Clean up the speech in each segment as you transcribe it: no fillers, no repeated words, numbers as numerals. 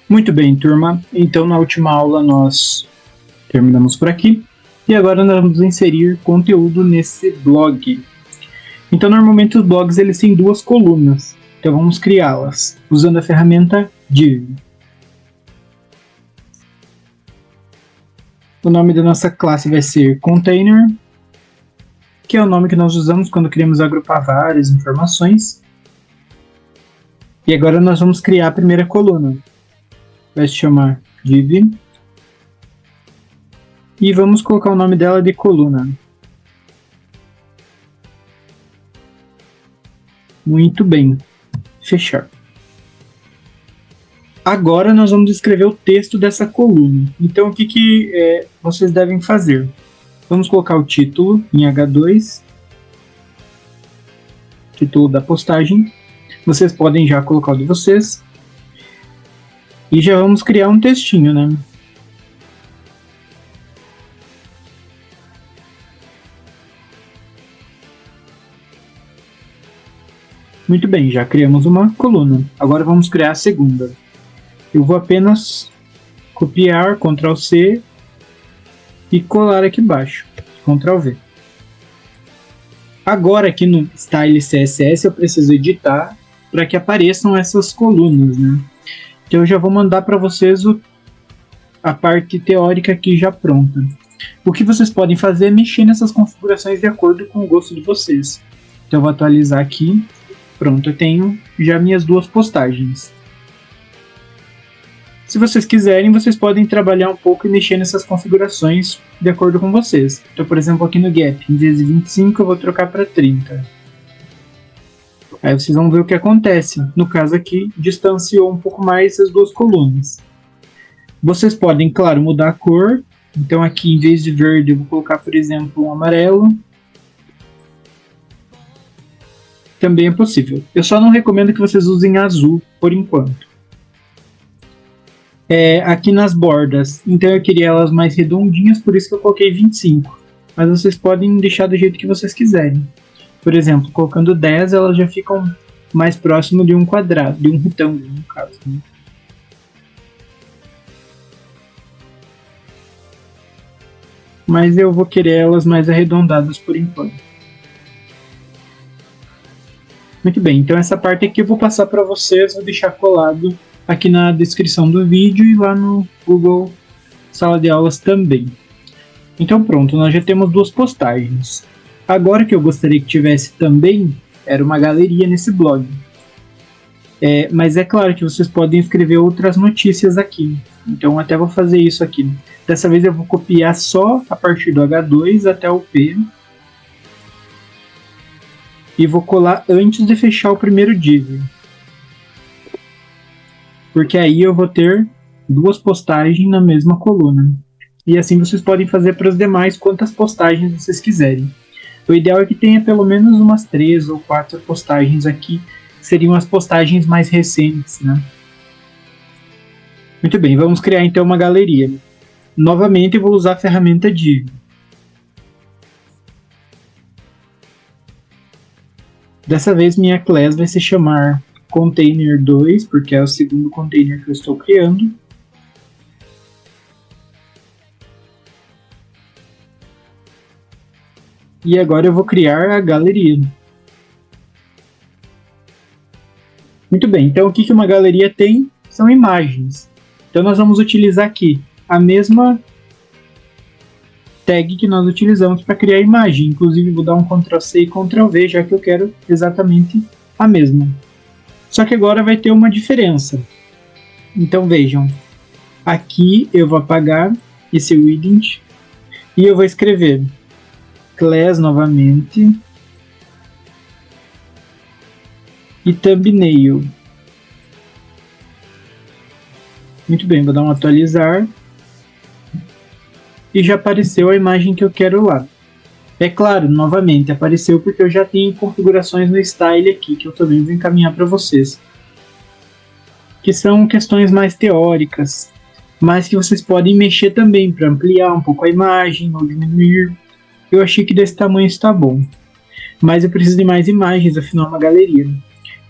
Muito bem, turma. Então, na última aula nós terminamos por aqui. E agora nós vamos inserir conteúdo nesse blog. Então, normalmente os blogs eles têm duas colunas. Então, vamos criá-las usando a ferramenta div. O nome da nossa classe vai ser container, que é o nome que nós usamos quando queremos agrupar várias informações. E agora nós vamos criar a primeira coluna. Vai se chamar div. E vamos colocar o nome dela de coluna. Muito bem. Fechar. Agora nós vamos escrever o texto dessa coluna. Então o que vocês devem fazer? Vamos colocar o título em H2. Título da postagem. Vocês podem já colocar o de vocês. E já vamos criar um textinho, né? Muito bem, já criamos uma coluna. Agora vamos criar a segunda. Eu vou apenas copiar, Ctrl C e colar aqui embaixo, Ctrl V. Agora aqui no Style CSS eu preciso editar para que apareçam essas colunas, né? Então eu já vou mandar para vocês a parte teórica aqui já pronta. O que vocês podem fazer é mexer nessas configurações de acordo com o gosto de vocês. Então eu vou atualizar aqui. Pronto, eu tenho já minhas duas postagens. Se vocês quiserem, vocês podem trabalhar um pouco e mexer nessas configurações de acordo com vocês. Então, por exemplo, aqui no gap, em vez de 25, eu vou trocar para 30. Aí vocês vão ver o que acontece. No caso aqui, distanciou um pouco mais as duas colunas. Vocês podem, claro, mudar a cor. Então aqui, em vez de verde, eu vou colocar, por exemplo, um amarelo. Também é possível. Eu só não recomendo que vocês usem azul por enquanto. Aqui nas bordas, então eu queria elas mais redondinhas, por isso que eu coloquei 25. Mas vocês podem deixar do jeito que vocês quiserem. Por exemplo, colocando 10, elas já ficam mais próximo de um quadrado, de um retângulo, no caso, né? Mas eu vou querer elas mais arredondadas por enquanto. Muito bem, então essa parte aqui eu vou passar para vocês, vou deixar colado aqui na descrição do vídeo e lá no Google Sala de Aulas também. Então pronto, nós já temos duas postagens. Agora que eu gostaria que tivesse também, era uma galeria nesse blog. Mas é claro que vocês podem escrever outras notícias aqui. Então até vou fazer isso aqui. Dessa vez eu vou copiar só a partir do H2 até o P. E vou colar antes de fechar o primeiro div. Porque aí eu vou ter duas postagens na mesma coluna. E assim vocês podem fazer para os demais quantas postagens vocês quiserem. O ideal é que tenha pelo menos umas 3 ou 4 postagens aqui, que seriam as postagens mais recentes, né? Muito bem, vamos criar então uma galeria. Novamente eu vou usar a ferramenta div. Dessa vez minha class vai se chamar container2, porque é o segundo container que eu estou criando. E agora eu vou criar a galeria. Muito bem, então o que uma galeria tem? São imagens. Então nós vamos utilizar aqui a mesma tag que nós utilizamos para criar a imagem. Inclusive vou dar um Ctrl C e Ctrl V, já que eu quero exatamente a mesma. Só que agora vai ter uma diferença. Então vejam, aqui eu vou apagar esse widget e eu vou escrever class novamente e thumbnail. Muito bem, vou dar um atualizar e já apareceu a imagem que eu quero lá. É claro, novamente, apareceu porque eu já tenho configurações no Style aqui, que eu também vou encaminhar para vocês. Que são questões mais teóricas, mas que vocês podem mexer também para ampliar um pouco a imagem ou diminuir. Eu achei que desse tamanho está bom. Mas eu preciso de mais imagens, afinal é uma galeria.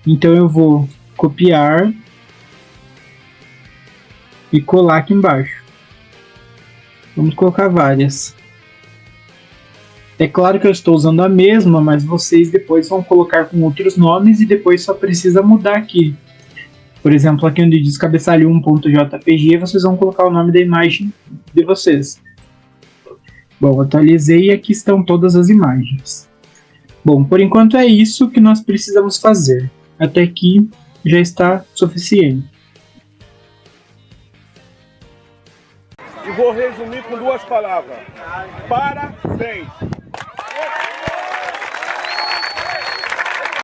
Então eu vou copiar e colar aqui embaixo. Vamos colocar várias. É claro que eu estou usando a mesma, mas vocês depois vão colocar com outros nomes e depois só precisa mudar aqui. Por exemplo, aqui onde diz cabeçalho1.jpg, vocês vão colocar o nome da imagem de vocês. Bom, atualizei e aqui estão todas as imagens. Bom, por enquanto é isso que nós precisamos fazer. Até aqui já está suficiente. E vou resumir com 2 palavras. Parabéns!